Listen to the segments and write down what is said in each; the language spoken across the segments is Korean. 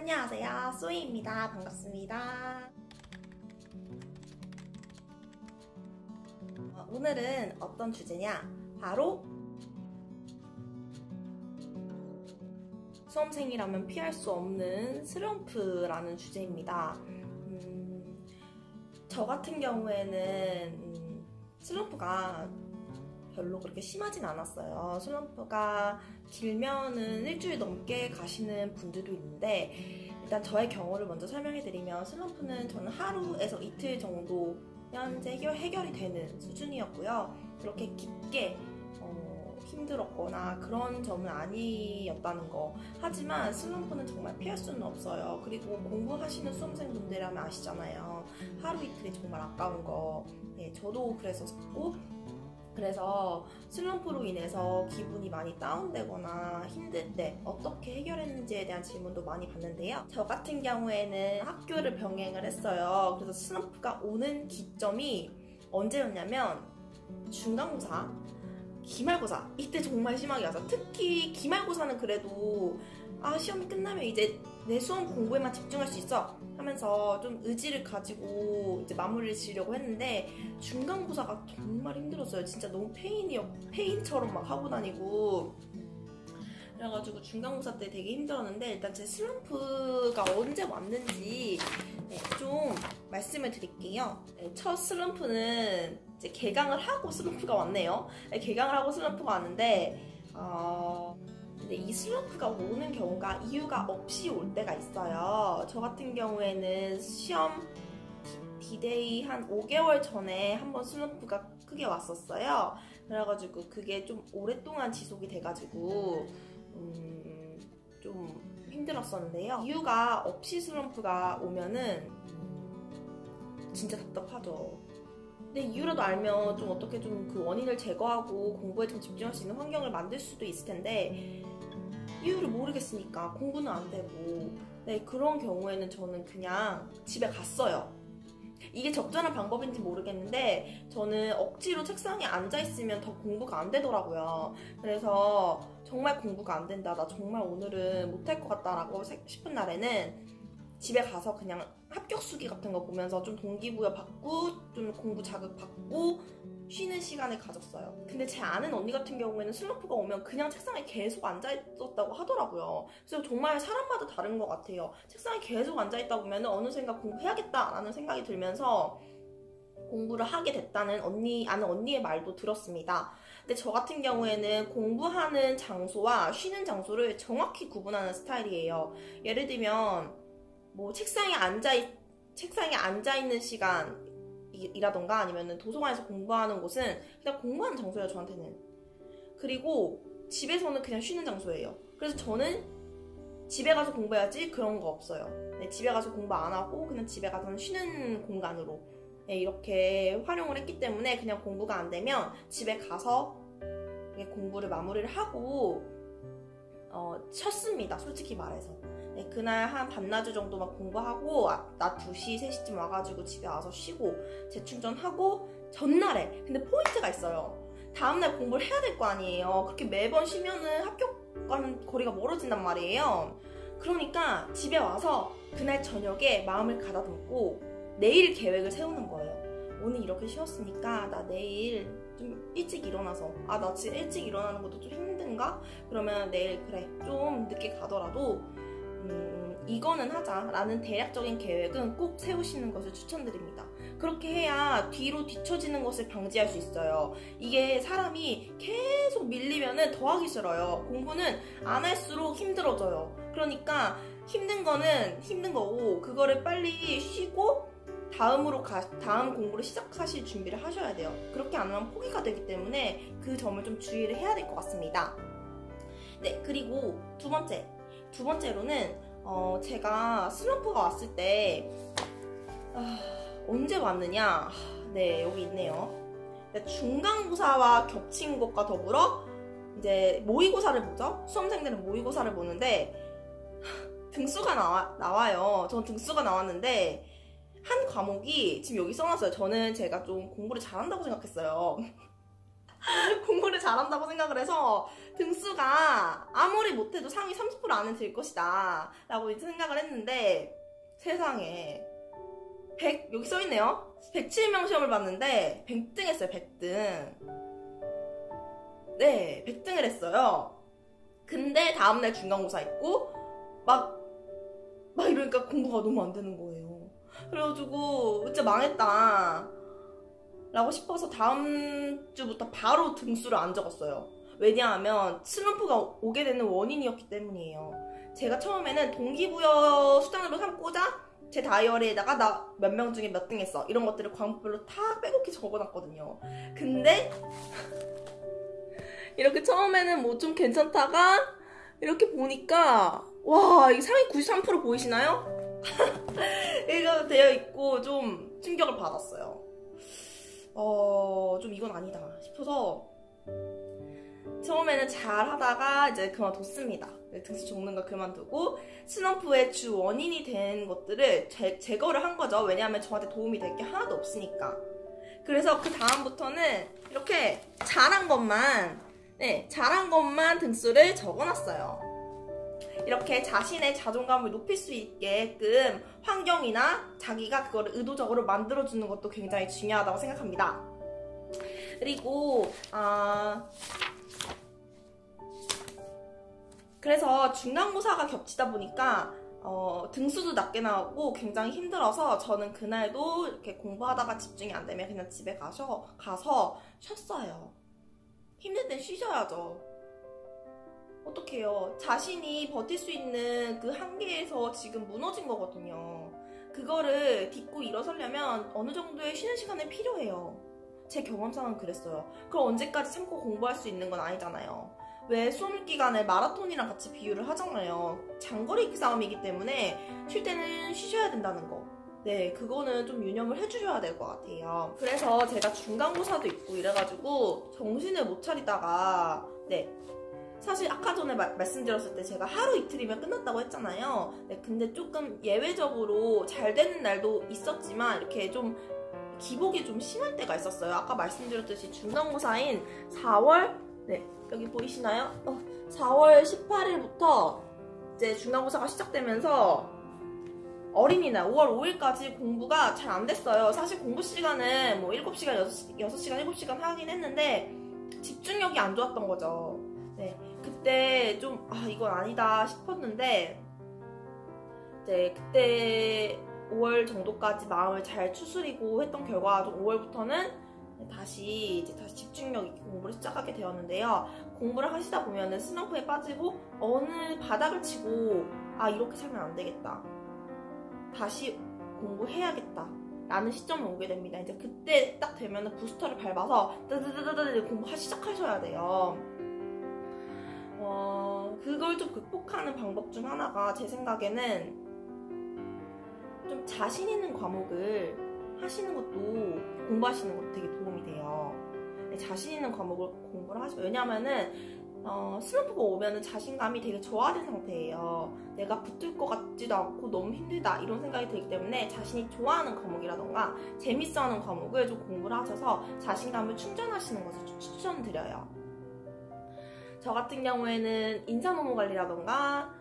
안녕하세요, 쏘이입니다. 반갑습니다. 오늘은 어떤 주제냐? 바로 수험생이라면 피할 수 없는 슬럼프라는 주제입니다. 저 같은 경우에는 슬럼프가 별로 그렇게 심하진 않았어요. 슬럼프가 길면은 일주일 넘게 가시는 분들도 있는데, 일단 저의 경우를 먼저 설명해드리면, 슬럼프는 저는 하루에서 이틀 정도 현재 해결이 되는 수준이었고요. 그렇게 깊게 힘들었거나 그런 점은 아니었다는 거. 하지만 슬럼프는 정말 피할 수는 없어요. 그리고 공부하시는 수험생분들이라면 아시잖아요. 하루 이틀이 정말 아까운 거. 네, 저도 그랬었고, 그래서 슬럼프로 인해서 기분이 많이 다운되거나 힘들 때 어떻게 해결했는지에 대한 질문도 많이 받는데요. 저 같은 경우에는 학교를 병행을 했어요. 그래서 슬럼프가 오는 기점이 언제였냐면 중간고사, 기말고사, 이때 정말 심하게 와서, 특히 기말고사는 그래도 시험이 끝나면 이제 내 수험 공부에만 집중할 수 있어 하면서 좀 의지를 가지고 이제 마무리를 지으려고 했는데, 중간고사가 정말 힘들었어요. 진짜 너무 페인처럼 막 하고 다니고, 그래가지고 중간고사 때 되게 힘들었는데, 일단 제 슬럼프가 언제 왔는지 좀 말씀을 드릴게요. 첫 슬럼프는 이제 개강을 하고 슬럼프가 왔네요. 개강을 하고 슬럼프가 왔는데, 근데 이 슬럼프가 오는 경우가 이유가 없이 올 때가 있어요. 저 같은 경우에는 시험 디데이 한 5개월 전에 한번 슬럼프가 크게 왔었어요. 그래가지고 그게 좀 오랫동안 지속이 돼가지고 좀 힘들었었는데요. 이유가 없이 슬럼프가 오면은 진짜 답답하죠. 근데 이유라도 알면 좀 어떻게 좀 그 원인을 제거하고 공부에 좀 집중할 수 있는 환경을 만들 수도 있을 텐데, 이유를 모르겠으니까 공부는 안 되고, 그런 경우에는 저는 그냥 집에 갔어요. 이게 적절한 방법인지 모르겠는데, 저는 억지로 책상에 앉아있으면 더 공부가 안 되더라고요. 그래서 정말 공부가 안 된다, 나 정말 오늘은 못할 것 같다라고 싶은 날에는 집에 가서 그냥 합격수기 같은 거 보면서 좀 동기부여 받고, 좀 공부 자극 받고 쉬는 시간을 가졌어요. 근데 제 아는 언니 같은 경우에는 슬럼프가 오면 그냥 책상에 계속 앉아있었다고 하더라고요. 그래서 정말 사람마다 다른 것 같아요. 책상에 계속 앉아있다 보면 어느샌가 공부해야겠다라는 생각이 들면서 공부를 하게 됐다는 아는 언니의 말도 들었습니다. 근데 저 같은 경우에는 공부하는 장소와 쉬는 장소를 정확히 구분하는 스타일이에요. 예를 들면 뭐 책상에 앉아있는 시간이라던가 아니면 도서관에서 공부하는 곳은 그냥 공부하는 장소예요, 저한테는. 그리고 집에서는 그냥 쉬는 장소예요. 그래서 저는 집에 가서 공부해야지 그런 거 없어요. 집에 가서 공부 안 하고 그냥 집에 가서는 쉬는 공간으로 이렇게 활용을 했기 때문에, 그냥 공부가 안 되면 집에 가서 공부를 마무리를 하고 쉬었습니다, 솔직히 말해서. 그날 한 반나절 정도만 공부하고 낮 2시, 3시쯤 와가지고 집에 와서 쉬고 재충전하고, 전날에 근데 포인트가 있어요. 다음날 공부를 해야 될 거 아니에요. 그렇게 매번 쉬면은 합격과는 거리가 멀어진단 말이에요. 그러니까 집에 와서 그날 저녁에 마음을 가다듬고 내일 계획을 세우는 거예요. 오늘 이렇게 쉬었으니까 나 내일 좀 일찍 일어나서, 나 지금 일찍 일어나는 것도 좀 힘든가? 그러면 내일 그래 좀 늦게 가더라도 이거는 하자라는 대략적인 계획은 꼭 세우시는 것을 추천드립니다. 그렇게 해야 뒤로 뒤처지는 것을 방지할 수 있어요. 이게 사람이 계속 밀리면은 더 하기 싫어요. 공부는 안 할수록 힘들어져요. 그러니까 힘든 거는 힘든 거고, 그거를 빨리 쉬고 다음 공부를 시작하실 준비를 하셔야 돼요. 그렇게 안 하면 포기가 되기 때문에 그 점을 좀 주의를 해야 될 것 같습니다. 그리고 두 번째로는 제가 슬럼프가 왔을 때 언제 왔느냐? 여기 있네요. 중간고사와 겹친 것과 더불어 이제 모의고사를 보죠. 수험생들은 모의고사를 보는데 등수가 나와요. 전 등수가 나왔는데 한 과목이 지금 여기 써놨어요. 제가 좀 공부를 잘한다고 생각했어요. 공부를 잘한다고 생각을 해서 등수가 아무리 못해도 상위 30% 안에 들 것이다 라고 이제 생각을 했는데 세상에 100 여기 써있네요. 107명 시험을 봤는데 100등 했어요. 100등. 네, 100등을 했어요. 근데 다음날 중간고사 있고 막 이러니까 공부가 너무 안 되는 거예요. 그래가지고 진짜 망했다 라고 싶어서 다음 주부터 바로 등수를 안 적었어요. 왜냐하면 슬럼프가 오게 되는 원인이었기 때문이에요. 제가 처음에는 동기부여 수단으로 삼고자 제 다이어리에다가 나 몇 명 중에 몇 등 했어 이런 것들을 과목별로 다 빼곡히 적어놨거든요. 근데 이렇게 처음에는 뭐 좀 괜찮다가 이렇게 보니까 와, 이 상위 93% 보이시나요? 이거 되어 있고 좀 충격을 받았어요. 좀 이건 아니다 싶어서 처음에는 잘 하다가 이제 그만뒀습니다. 등수 적는 거 그만두고 슬럼프의 주 원인이 된 것들을 제거를 한 거죠. 왜냐하면 저한테 도움이 될 게 하나도 없으니까. 그래서 그 다음부터는 이렇게 잘한 것만 등수를 적어놨어요. 이렇게 자신의 자존감을 높일 수 있게끔 환경이나 자기가 그거를 의도적으로 만들어주는 것도 굉장히 중요하다고 생각합니다. 그리고 그래서 중간고사가 겹치다 보니까 등수도 낮게 나오고 굉장히 힘들어서 저는 그날도 이렇게 공부하다가 집중이 안 되면 그냥 집에 가서 쉬었어요. 힘들 땐 쉬셔야죠. 어떡해요. 자신이 버틸 수 있는 그 한계에서 지금 무너진 거거든요. 그거를 딛고 일어서려면 어느 정도의 쉬는 시간이 필요해요. 제 경험상은 그랬어요. 그럼 언제까지 참고 공부할 수 있는 건 아니잖아요. 왜 수험 기간을 마라톤이랑 같이 비유를 하잖아요. 장거리 싸움이기 때문에 쉴 때는 쉬셔야 된다는 거. 네, 그거는 좀 유념을 해주셔야 될 것 같아요. 그래서 제가 중간고사도 있고 이래가지고 정신을 못 차리다가 사실 아까 전에 말씀드렸을 때 제가 하루 이틀이면 끝났다고 했잖아요. 근데 조금 예외적으로 잘 되는 날도 있었지만 이렇게 좀 기복이 좀 심할 때가 있었어요. 아까 말씀드렸듯이 중간고사인 4월 여기 보이시나요? 4월 18일부터 이제 중간고사가 시작되면서 어린이날 5월 5일까지 공부가 잘 안 됐어요. 사실 공부 시간은 뭐 7시간, 6시간, 7시간 하긴 했는데 집중력이 안 좋았던 거죠. 그때 좀 이건 아니다 싶었는데 이제 그때 5월 정도까지 마음을 잘 추스리고 했던 결과 좀 5월부터는 다시 집중력 있게 공부를 시작하게 되었는데요. 공부를 하시다 보면은 슬럼프에 빠지고 어느 바닥을 치고 이렇게 살면 안 되겠다. 다시 공부해야겠다. 라는 시점에 오게 됩니다. 이제 그때 딱 되면은 부스터를 밟아서 뜨드드드드 공부 시작하셔야 돼요. 그걸 좀 극복하는 방법 중 하나가 제 생각에는 좀 자신 있는 과목을 하시는 것도 공부하시는 것도 되게 도움이 돼요. 자신 있는 과목을 공부를 하시면 왜냐면은 슬럼프가 오면은 자신감이 되게 저하된 상태예요. 내가 붙을 것 같지도 않고 너무 힘들다 이런 생각이 들기 때문에 자신이 좋아하는 과목이라던가 재밌어하는 과목을 좀 공부를 하셔서 자신감을 충전하시는 것을 추천드려요. 저 같은 경우에는 인사노무관리라던가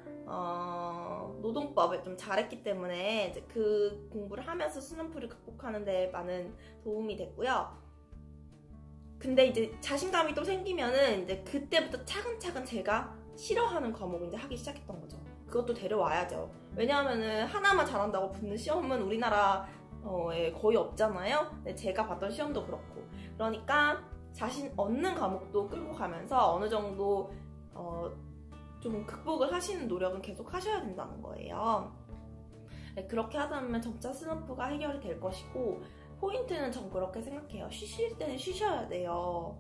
노동법을 좀 잘했기 때문에 이제 그 공부를 하면서 슬럼프를 극복하는 데 많은 도움이 됐고요. 근데 이제 자신감이 또 생기면은 이제 그때부터 차근차근 제가 싫어하는 과목을 이제 하기 시작했던 거죠. 그것도 데려와야죠. 왜냐하면은 하나만 잘한다고 붙는 시험은 우리나라에 거의 없잖아요. 근데 제가 봤던 시험도 그렇고. 그러니까 자신 얻는 과목도 끌고 가면서 어느 정도 좀 극복을 하시는 노력은 계속 하셔야 된다는 거예요. 그렇게 하다 보면 점차 슬럼프가 해결이 될 것이고 포인트는 전 그렇게 생각해요. 쉬실 때는 쉬셔야 돼요.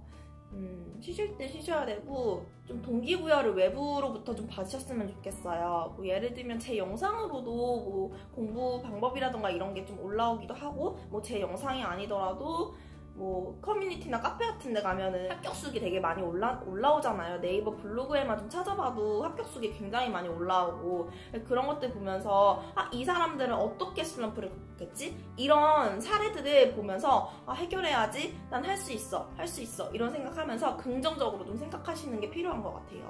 쉬실 때 쉬셔야 되고 좀 동기부여를 외부로부터 좀 받으셨으면 좋겠어요. 뭐 예를 들면 제 영상으로도 뭐 공부 방법이라던가 이런 게 좀 올라오기도 하고 뭐 제 영상이 아니더라도 뭐 커뮤니티나 카페 같은 데 가면은 합격수기 되게 많이 올라오잖아요. 네이버 블로그에만 좀 찾아봐도 합격수기 굉장히 많이 올라오고, 그런 것들 보면서 이 사람들은 어떻게 슬럼프를 극복했지? 이런 사례들을 보면서 해결해야지, 난 할 수 있어 이런 생각하면서 긍정적으로 좀 생각하시는 게 필요한 것 같아요.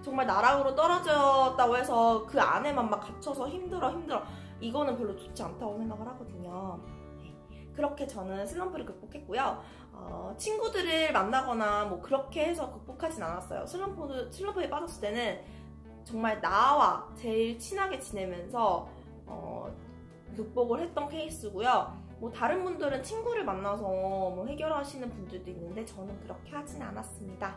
정말 나락으로 떨어졌다고 해서 그 안에만 막 갇혀서 힘들어 이거는 별로 좋지 않다고 생각을 하거든요. 그렇게 저는 슬럼프를 극복했고요. 친구들을 만나거나 뭐 그렇게 해서 극복하진 않았어요. 슬럼프에 빠졌을 때는 정말 나와 제일 친하게 지내면서 극복을 했던 케이스고요. 뭐 다른 분들은 친구를 만나서 뭐 해결하시는 분들도 있는데 저는 그렇게 하진 않았습니다.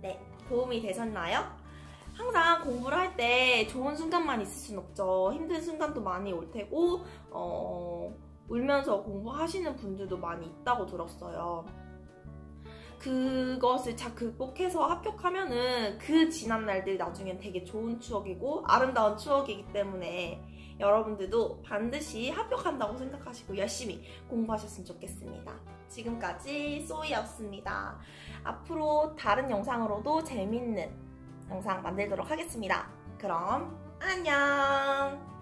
네, 도움이 되셨나요? 항상 공부를 할 때 좋은 순간만 있을 순 없죠. 힘든 순간도 많이 올 테고 울면서 공부하시는 분들도 많이 있다고 들었어요. 그것을 잘 극복해서 합격하면은 그 지난 날들이 나중엔 되게 좋은 추억이고 아름다운 추억이기 때문에 여러분들도 반드시 합격한다고 생각하시고 열심히 공부하셨으면 좋겠습니다. 지금까지 쏘이였습니다. 앞으로 다른 영상으로도 재밌는 영상 만들도록 하겠습니다. 그럼 안녕!